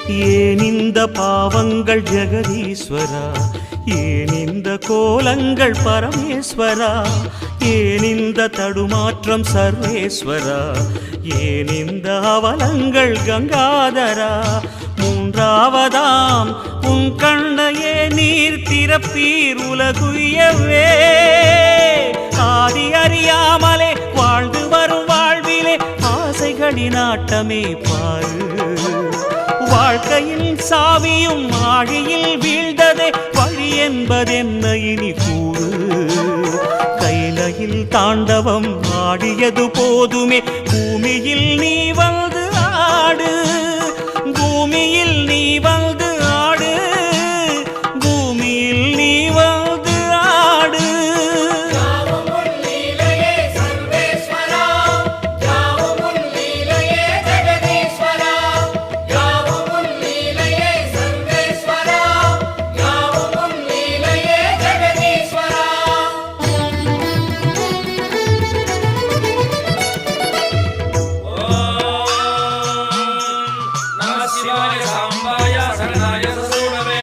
ஏன் இந்த பாவங்கள் ஜெகதீஸ்வரா, ஏன் இந்த கோலங்கள் பரமேஸ்வரா, ஏன் இந்த தடுமாற்றம் சர்வேஸ்வரா, ஏன் இந்த அவலங்கள் கங்காதரா. மூன்றாவதாம் உன் கண்ணையே நீர் திறப்பீர் உலகுயவே. ஆதி அறியாமலே வாழ்ந்து வரும் வாழ்விலே ஆசைகளின் ஆட்டமே பாரு. வாழ்க்கையில் சாவியும் ஆழியில் வீழ்ந்ததே, வழி என்பதென்ன இனி கூறு. கைலையில் தாண்டவம் ஆடியது போதுமே, பூமியில் நீ